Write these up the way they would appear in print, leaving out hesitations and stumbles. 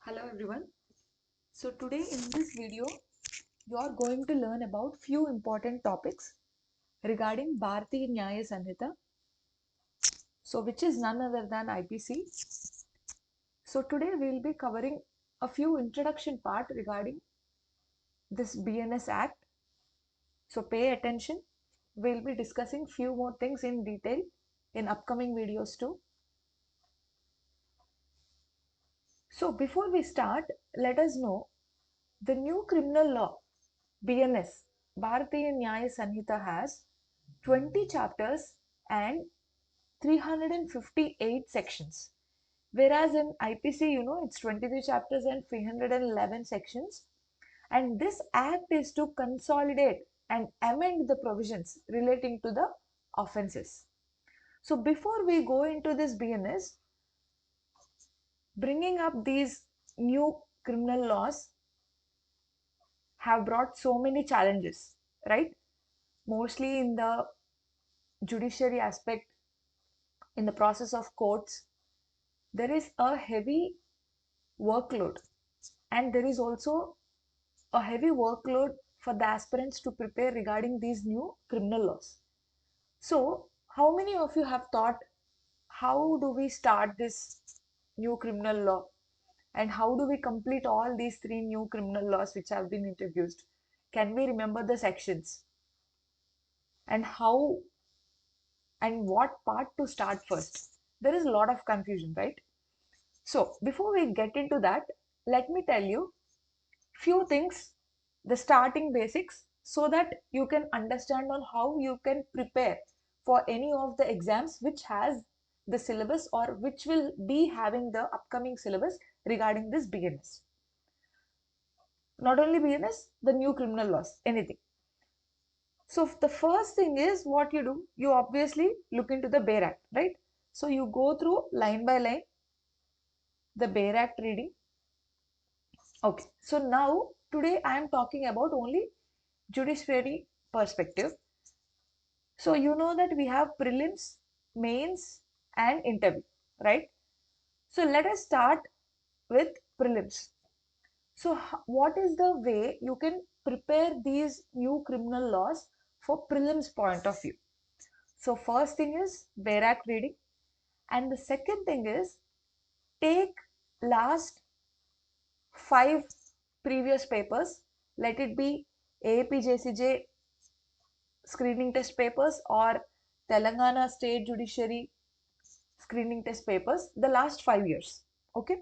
Hello everyone. So today in this video you are going to learn about few important topics regarding Bharatiya Nyaya Sanhita. So which is none other than IPC. So today we will be covering a few introduction part regarding this BNS Act. So pay attention. We will be discussing few more things in detail in upcoming videos too. So before we start, let us know the new criminal law BNS, Bharatiya Nyaya Sanhita has 20 chapters and 358 sections. Whereas in IPC, it's 23 chapters and 311 sections. And this act is to consolidate and amend the provisions relating to the offences. So before we go into this BNS, bringing up these new criminal laws have brought so many challenges, right? Mostly in the judiciary aspect, in the process of courts, there is a heavy workload, and there is also a heavy workload for the aspirants to prepare regarding these new criminal laws. So, how many of you have thought, how do we start this new criminal law? And how do we complete all these three new criminal laws which have been introduced? Can we remember the sections? And how and what part to start first? There is a lot of confusion, right? So, before we get into that, let me tell you few things, the starting basics, so that you can understand on how you can prepare for any of the exams which has the syllabus or which will be having the upcoming syllabus regarding this BNS. Not only BNS, the new criminal laws, anything. So the first thing is what you do, you obviously look into the Bare Act, right? So you go through line by line the Bare Act reading. Okay, so now today I am talking about only judiciary perspective. So you know that we have prelims, mains and interview, right? So let us start with prelims. So what is the way you can prepare these new criminal laws for prelims point of view? So first thing is Bare Act reading, and the second thing is take last 5 previous papers, let it be AAPJCJ screening test papers or Telangana State Judiciary screening test papers, the last 5 years. Okay.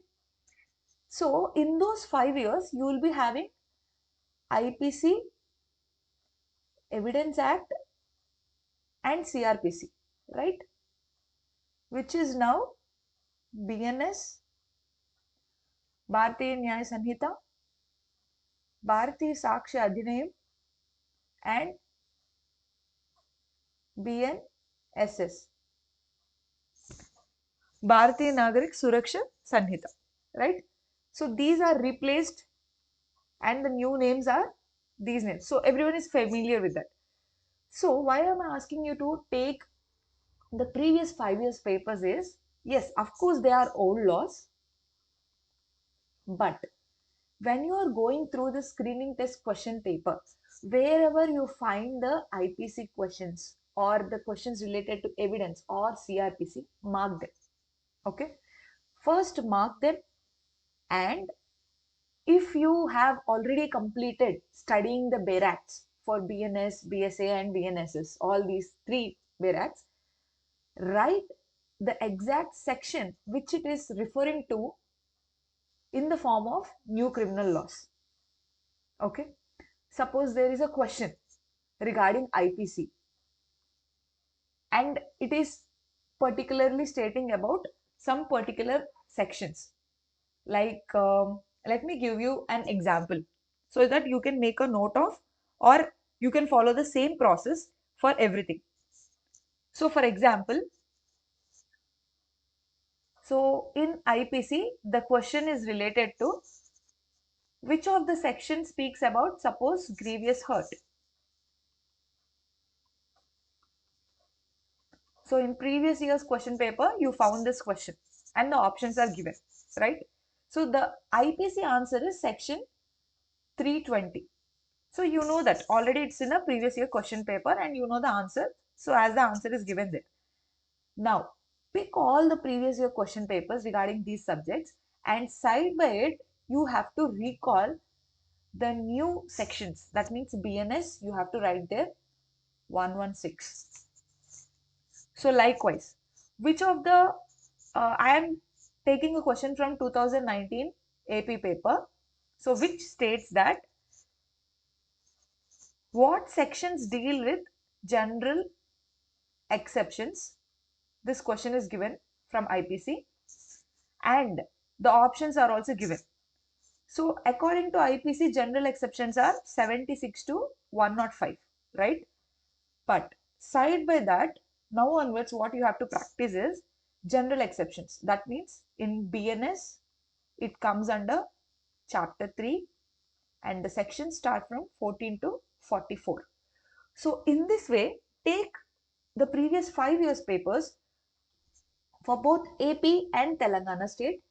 So in those 5 years, you will be having IPC, Evidence Act and CRPC, right? Which is now BNS, Bharatiya Nyaya Sanhita, Bharatiya Sakshi Adhinayam and BNSS, Bharatiya Nagarik Suraksha Sanhita, right? So these are replaced and the new names are these names. So everyone is familiar with that. So why am I asking you to take the previous 5 years papers is, yes, of course they are old laws, but when you are going through the screening test question paper, wherever you find the IPC questions or the questions related to evidence or CRPC, mark them. Okay. First mark them, and if you have already completed studying the Bare Acts for BNS, BSA and BNSS, all these three Bare Acts, write the exact section which it is referring to in the form of new criminal laws. Okay. Suppose there is a question regarding IPC and it is particularly stating about some particular sections. Like, let me give you an example so that you can make a note of, or you can follow the same process for everything. So for example, so in IPC, the question is related to which of the sections speaks about, suppose, grievous hurt. So in previous year's question paper, you found this question and the options are given, right? So the IPC answer is section 320. So you know that already it's in a previous year question paper and you know the answer. So as the answer is given there. Now pick all the previous year question papers regarding these subjects and side by it you have to recall the new sections. That means BNS you have to write there 116. So likewise, which of the I am taking a question from 2019 AP paper. So which states that what sections deal with general exceptions? This question is given from IPC and the options are also given. So according to IPC, general exceptions are 76 to 105, right? But side by that, now onwards, what you have to practice is general exceptions. That means in BNS, it comes under chapter 3 and the sections start from 14 to 44. So in this way, take the previous 5 years papers for both AP and Telangana state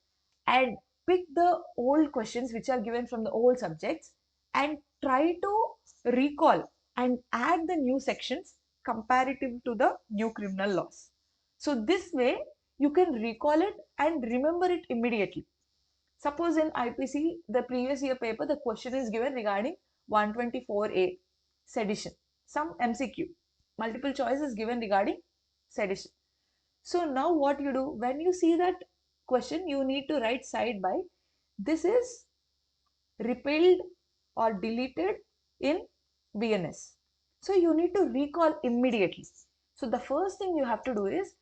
and pick the old questions which are given from the old subjects and try to recall and add the new sections comparative to the new criminal laws. So this way you can recall it and remember it immediately. Suppose in IPC, the previous year paper, the question is given regarding 124A, sedition. Some MCQ, multiple choice is given regarding sedition. So now what you do, when you see that question, you need to write side by, this is repealed or deleted in BNS. So you need to recall immediately. So the first thing you have to do is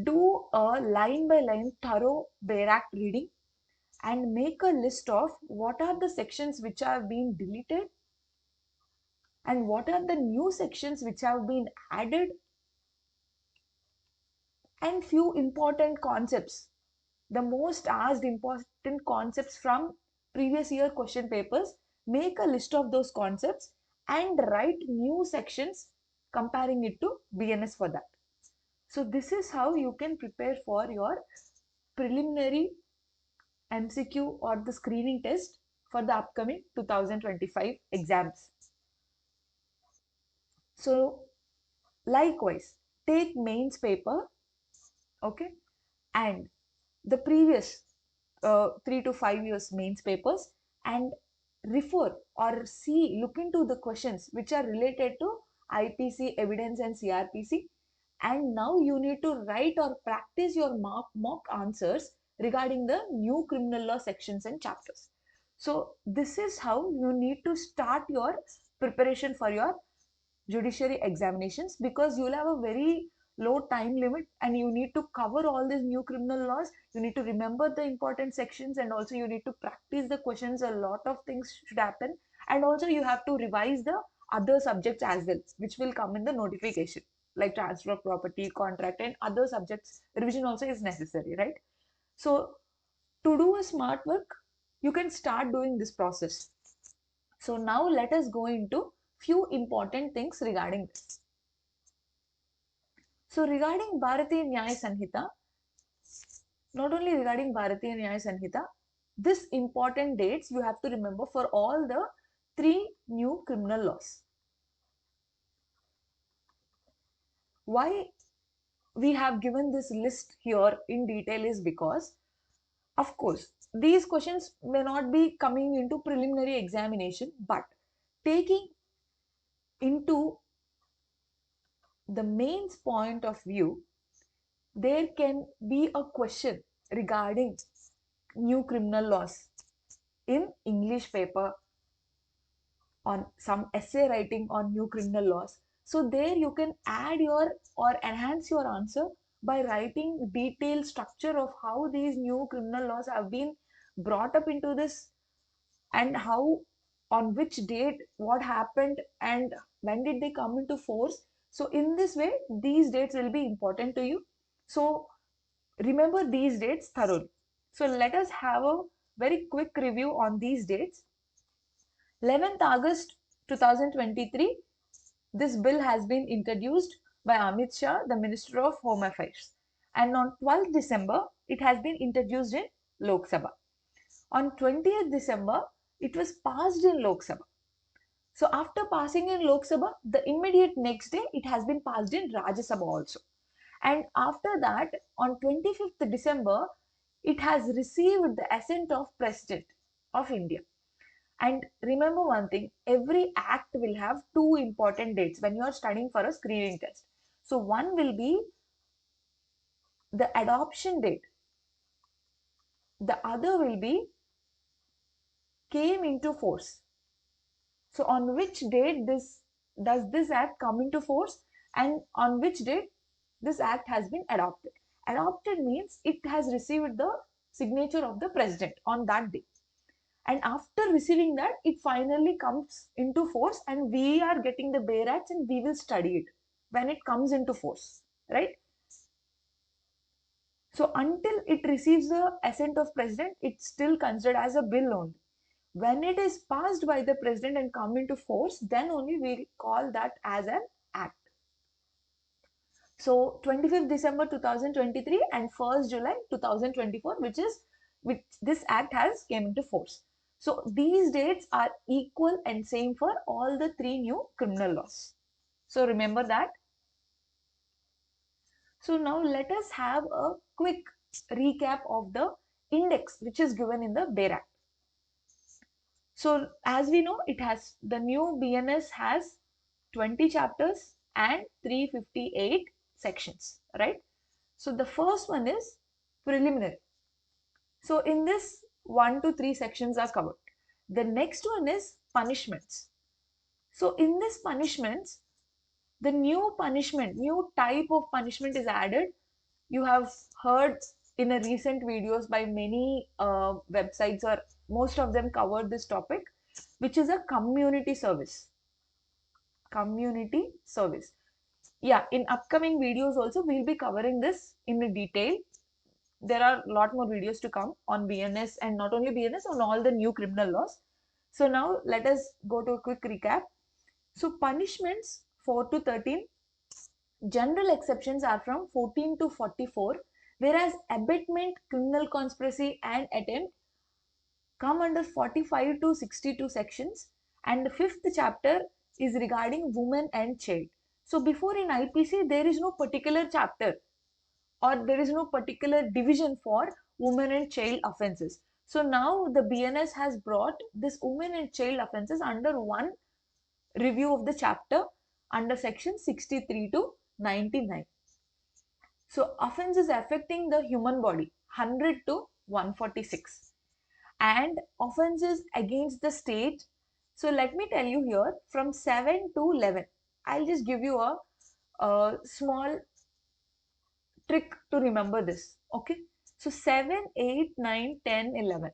do a line by line thorough Bare Act reading and make a list of what are the sections which have been deleted and what are the new sections which have been added and few important concepts, the most asked important concepts from previous year question papers. Make a list of those concepts and write new sections comparing it to BNS for that. So this is how you can prepare for your preliminary MCQ or the screening test for the upcoming 2025 exams. So likewise, take mains paper, okay, and the previous 3 to 5 years mains papers and refer or see, look into the questions which are related to IPC evidence and CRPC. And now you need to write or practice your mock answers regarding the new criminal law sections and chapters. So this is how you need to start your preparation for your judiciary examinations, because you'll have a very low time limit and you need to cover all these new criminal laws. You need to remember the important sections and also you need to practice the questions. A lot of things should happen, and also you have to revise the other subjects as well, which will come in the notification, like transfer of property, contract, and other subjects. Revision also is necessary, right? So to do a smart work, you can start doing this process. So now let us go into few important things regarding this. So regarding Bharatiya Nyaya Sanhita, not only regarding Bharatiya Nyaya Sanhita, this important dates you have to remember for all the 3 new criminal laws. Why we have given this list here in detail is because, of course, these questions may not be coming into preliminary examination, but taking into the mains point of view, there can be a question regarding new criminal laws in English paper on some essay writing on new criminal laws. So there you can add your or enhance your answer by writing detailed structure of how these new criminal laws have been brought up into this and how, on which date, what happened, and when did they come into force. So in this way, these dates will be important to you. So remember these dates thoroughly. So let us have a very quick review on these dates. 11th August 2023, this bill has been introduced by Amit Shah, the Minister of Home Affairs. And on 12th December, it has been introduced in Lok Sabha. On 20th December, it was passed in Lok Sabha. So after passing in Lok Sabha, the immediate next day, it has been passed in Rajya Sabha also. And after that, on 25th December, it has received the assent of President of India. And remember one thing, every act will have two important dates when you are studying for a screening test. So one will be the adoption date. The other will be came into force. So on which date does this act come into force, and on which date this act has been adopted. Adopted means it has received the signature of the president on that day. And after receiving that, it finally comes into force and we are getting the bare acts and we will study it when it comes into force, right? So until it receives the assent of president, it's still considered as a bill only. When it is passed by the president and come into force, then only we call that as an act. So 25th December 2023 and 1st July 2024, which this act has came into force. So these dates are equal and same for all the three new criminal laws. So remember that. So now let us have a quick recap of the index which is given in the BEAR Act. So as we know, it has the new BNS has 20 chapters and 358 sections, right? So the first one is preliminary. So in this 1 to 3 sections are covered. The next one is punishments. So in this punishments, the new punishment, new type of punishment is added. You have heard in a recent videos by many websites, or most of them covered this topic, which is a community service. Community service. Yeah, in upcoming videos also we'll be covering this in detail. There are a lot more videos to come on BNS, and not only BNS, on all the new criminal laws. So now let us go to a quick recap. So punishments 4 to 13, general exceptions are from 14 to 44, whereas abetment, criminal conspiracy and attempt come under 45 to 62 sections, and the fifth chapter is regarding women and child. So before in IPC there is no particular chapter or there is no particular division for women and child offences. So now the BNS has brought this women and child offences under one review of the chapter under section 63 to 99. So offences affecting the human body 100 to 146, and offences against the state. So let me tell you here from 7 to 11. I'll just give you a small trick to remember this. Okay. So 7, 8, 9, 10, 11.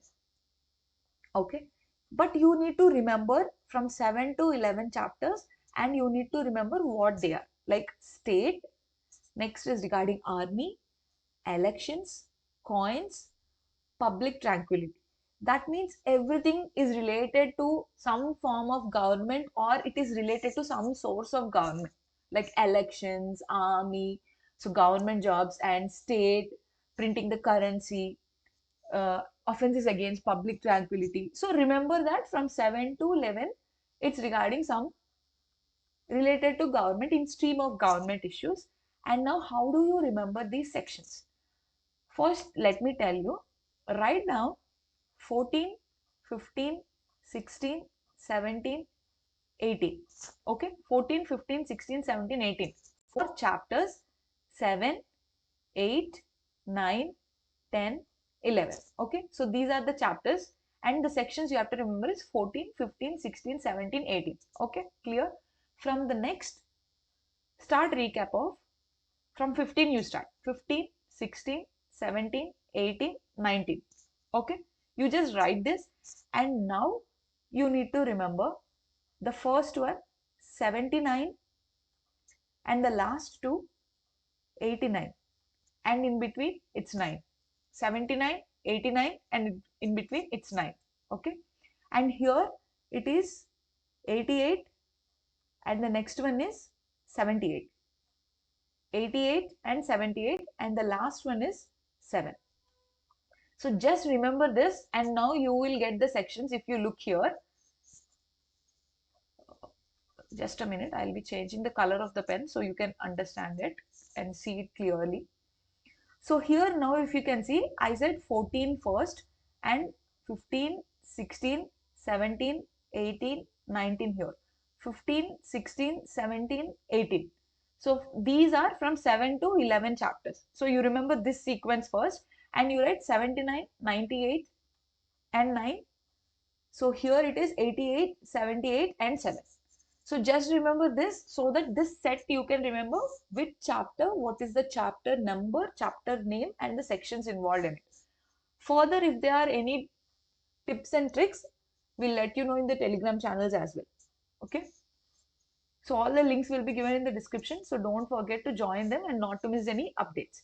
Okay. But you need to remember from 7 to 11 chapters, and you need to remember what they are. Like state, next is regarding army, elections, coins, public tranquility. That means everything is related to some form of government, or it is related to some source of government, like elections, army, so government jobs, and state, printing the currency, offenses against public tranquility. So remember that from 7 to 11, it's regarding some related to government, in stream of government issues. And now how do you remember these sections? First, let me tell you, right now 14, 15, 16, 17, 18. Okay, 14, 15, 16, 17, 18. Four chapters, 7, 8, 9, 10, 11. Okay, so these are the chapters, and the sections you have to remember is 14, 15, 16, 17, 18. Okay, clear? From the next, start recap of, from 15 you start. 15, 16, 17, 18, 19. Okay, you just write this, and now you need to remember the first one 79 and the last two 89, and in between it's 9. 79, 89, and in between it's 9. Okay, and here it is 88, and the next one is 78. 88 and 78, and the last one is 7. So just remember this, and now you will get the sections. If you look here, just a minute, I'll be changing the color of the pen so you can understand it and see it clearly. So here now, if you can see, I said 14 first and 15, 16, 17, 18, 19 here. 15, 16, 17, 18. So these are from 7 to 11 chapters. So you remember this sequence first and you write 79, 98 and 9. So here it is 88, 78 and 7. So just remember this so that this set you can remember which chapter, what is the chapter number, chapter name and the sections involved in it. Further, if there are any tips and tricks, we'll let you know in the Telegram channels as well. Okay. So all the links will be given in the description. So don't forget to join them and not to miss any updates.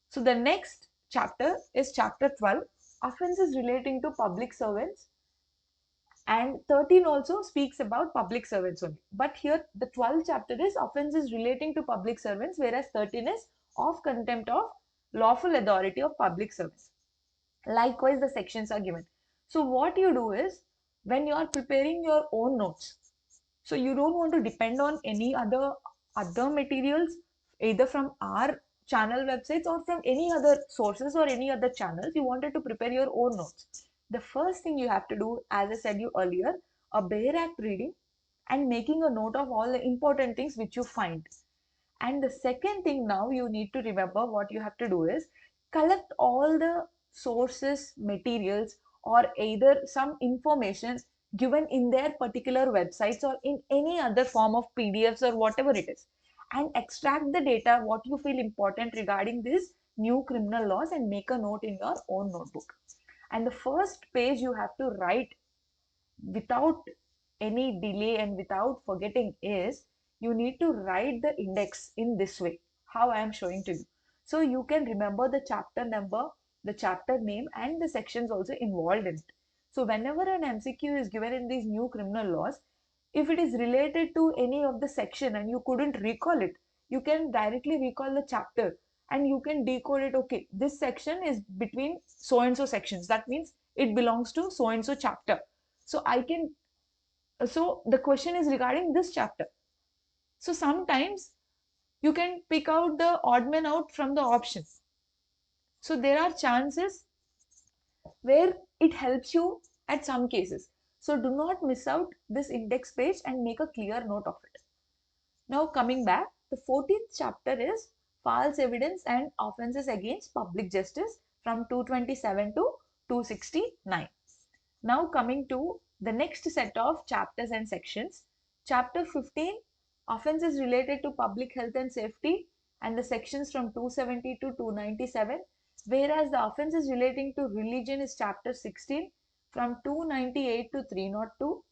So the next chapter is chapter 12, offenses relating to public servants. And 13 also speaks about public servants only. But here the 12th chapter is offenses relating to public servants, whereas 13 is of contempt of lawful authority of public servants. Likewise, the sections are given. So what you do is, when you are preparing your own notes, so you don't want to depend on any other materials, either from our channel websites or from any other sources or any other channels. You wanted to prepare your own notes. The first thing you have to do, as I said you earlier, a bare act reading and making a note of all the important things which you find. And the second thing now you need to remember, what you have to do is collect all the sources, materials, or either some information given in their particular websites or in any other form of PDFs or whatever it is, and extract the data what you feel important regarding these new criminal laws and make a note in your own notebook. And the first page you have to write without any delay and without forgetting is, you need to write the index in this way, how I am showing to you. So you can remember the chapter number, the chapter name, and the sections also involved in it. So whenever an MCQ is given in these new criminal laws, if it is related to any of the section and you couldn't recall it, you can directly recall the chapter and you can decode it. Okay, this section is between so and so sections. That means it belongs to so and so chapter. So I can, so the question is regarding this chapter. So sometimes you can pick out the odd man out from the options. So there are chances where it helps you at some cases. So do not miss out this index page and make a clear note of it. Now coming back, the 14th chapter is false evidence and offenses against public justice from 227 to 269. Now coming to the next set of chapters and sections. Chapter 15, offenses related to public health and safety, and the sections from 270 to 297, whereas the offenses relating to religion is chapter 16 from 298 to 302,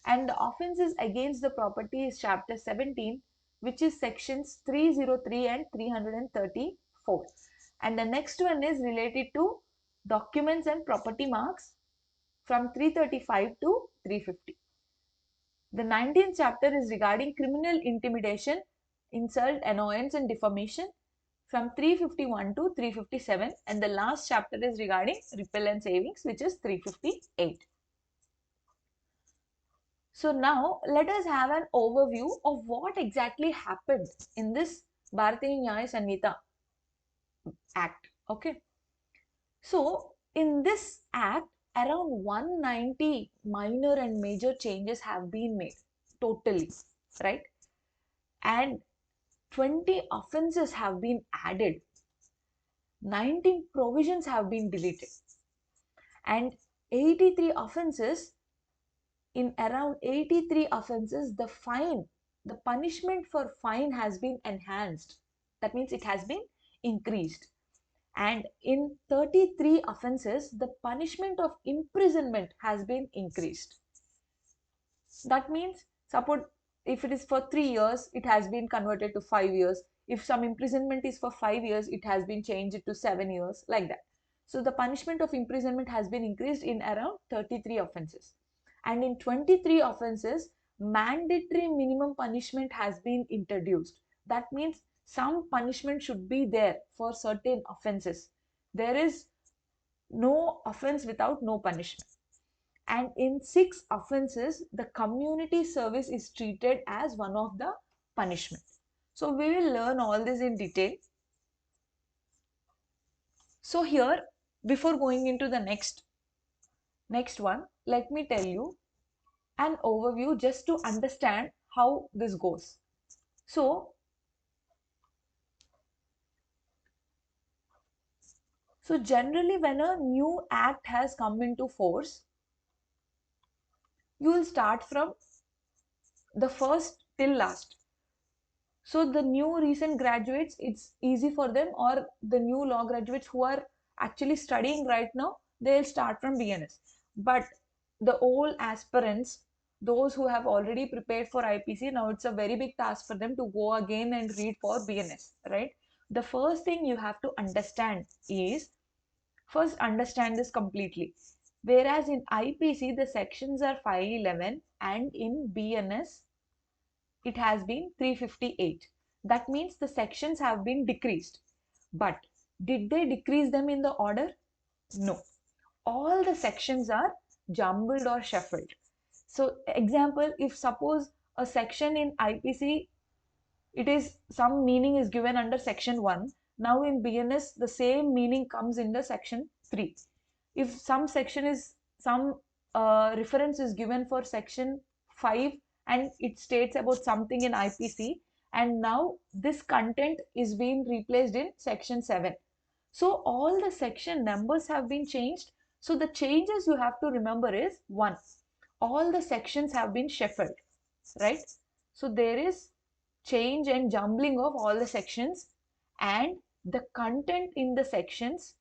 and the offenses against the property is chapter 17, which is sections 303 and 334. And the next one is related to documents and property marks from 335 to 350. The 19th chapter is regarding criminal intimidation, insult, annoyance and defamation from 351 to 357, and the last chapter is regarding repel and savings, which is 358. So now let us have an overview of what exactly happened in this Bharatiya Nyaya Sanhita Act. Okay. So in this act, around 190 minor and major changes have been made totally, right? And 20 offenses have been added, 19 provisions have been deleted, and 83 offenses, in around 83 offenses, the punishment for fine has been enhanced. That means it has been increased. And in 33 offenses, the punishment of imprisonment has been increased. That means, suppose if it is for 3 years, it has been converted to 5 years. If some imprisonment is for 5 years, it has been changed to 7 years, like that. So the punishment of imprisonment has been increased in around 33 offenses. And in 23 offenses, mandatory minimum punishment has been introduced. That means some punishment should be there for certain offenses. There is no offense without no punishment. And in 6 offenses, the community service is treated as one of the punishment. So we will learn all this in detail. So here, before going into the next one, let me tell you an overview just to understand how this goes. So generally when a new act has come into force, you will start from the first till last. So the new recent graduates, it's easy for them, or the new law graduates who are actually studying right now, they'll start from BNS. But the old aspirants, those who have already prepared for IPC, now it's a very big task for them to go again and read for BNS, right? The first thing you have to understand is, first understand this completely. Whereas in IPC, the sections are 511 and in BNS, it has been 358. That means the sections have been decreased. But did they decrease them in the order? No. All the sections are jumbled or shuffled. So example, if suppose a section in IPC, it is some meaning is given under section 1. Now in BNS, the same meaning comes in the section 3. If some section is, some reference is given for section 5 and it states about something in IPC, and now this content is being replaced in section 7. So all the section numbers have been changed. So the changes you have to remember is, 1, all the sections have been shuffled, right? So there is change and jumbling of all the sections, and the content in the sections,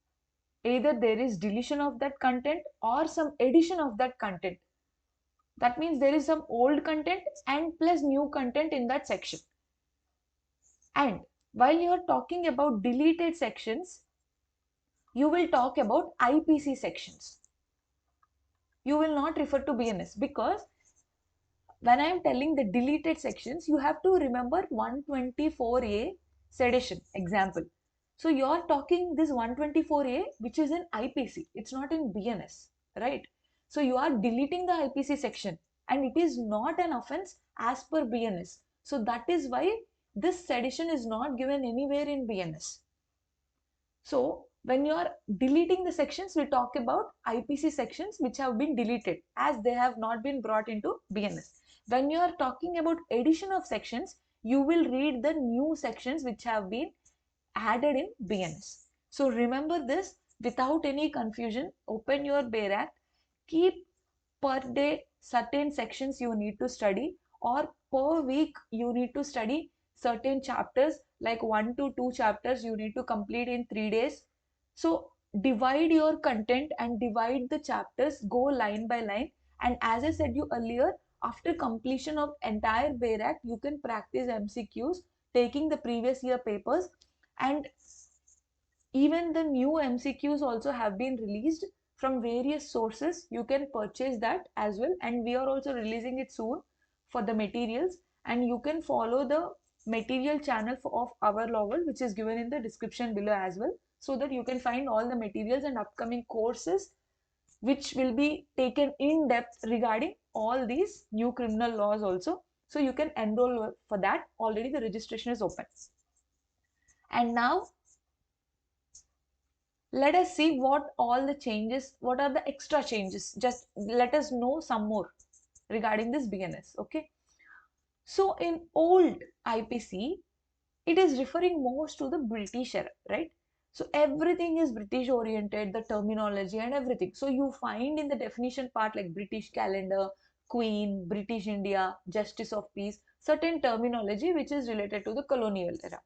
either there is deletion of that content or some addition of that content. That means there is some old content and plus new content in that section. And while you are talking about deleted sections, you will talk about IPC sections. You will not refer to BNS, because when I am telling the deleted sections, you have to remember 124A sedition example. So you're talking this 124A, which is in IPC. It's not in BNS, right? So you are deleting the IPC section and it is not an offense as per BNS. So that is why this sedition is not given anywhere in BNS. So when you are deleting the sections, we talk about IPC sections which have been deleted as they have not been brought into BNS. When you are talking about addition of sections, you will read the new sections which have been added in BNS. So remember this without any confusion. Open your Bare Act, keep per day certain sections you need to study, or per week you need to study certain chapters, like 1 to 2 chapters you need to complete in 3 days. So divide your content and divide the chapters, go line by line. And as I said you earlier, after completion of entire Bare Act, you can practice MCQs, taking the previous year papers, and even the new MCQs also have been released from various sources. You can purchase that as well, and we are also releasing it soon for the materials. And you can follow the material channel of Ourlawworld, which is given in the description below as well, so that you can find all the materials and upcoming courses which will be taken in depth regarding all these new criminal laws also. So you can enroll for that. Already the registration is open. And now let us see what all the changes, what are the extra changes. Just let us know some more regarding this BNS. Okay. So in old IPC, it is referring most to the British era, right? So everything is British oriented, the terminology and everything. So you find in the definition part like British calendar, Queen, British India, Justice of Peace, certain terminology which is related to the colonial era.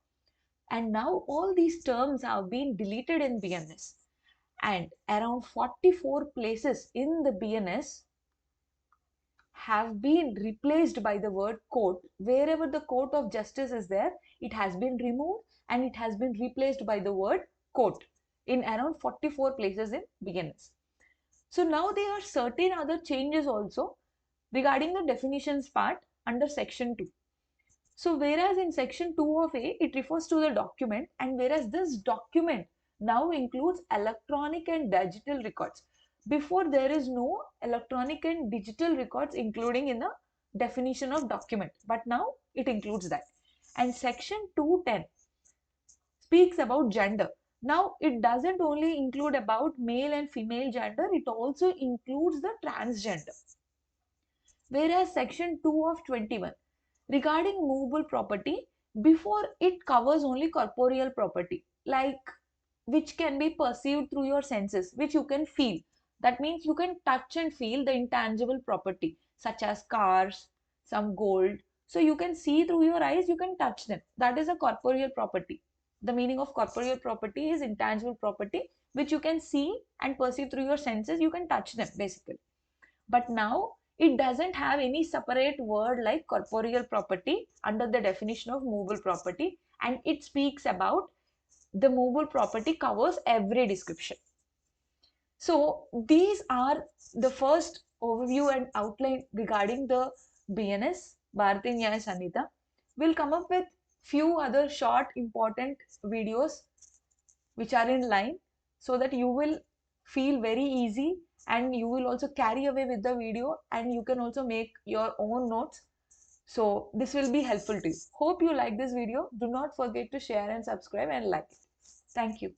And now all these terms have been deleted in BNS. And around 44 places in the BNS have been replaced by the word court. Wherever the court of justice is there, it has been removed and it has been replaced by the word court in around 44 places in BNS. So now there are certain other changes also regarding the definitions part under section 2. So whereas in section 2 of A, it refers to the document, and whereas this document now includes electronic and digital records. Before, there is no electronic and digital records including in the definition of document, but now it includes that. And section 210 speaks about gender. Now, it doesn't only include about male and female gender, it also includes the transgender. Whereas section 2 of 21 regarding movable property, before it covers only corporeal property, like which can be perceived through your senses, which you can feel. That means you can touch and feel the intangible property, such as cars, some gold. So you can see through your eyes, you can touch them. That is a corporeal property. The meaning of corporeal property is intangible property, which you can see and perceive through your senses. You can touch them basically. But now it doesn't have any separate word like corporeal property under the definition of movable property, and it speaks about the movable property covers every description. So these are the first overview and outline regarding the BNS, Bharatiya Nyaya Sanhita. We'll come up with few other short important videos which are in line so that you will feel very easy and you will also carry away with the video and you can also make your own notes. So this will be helpful to you. Hope you like this video. Do not forget to share and subscribe and like it. Thank you.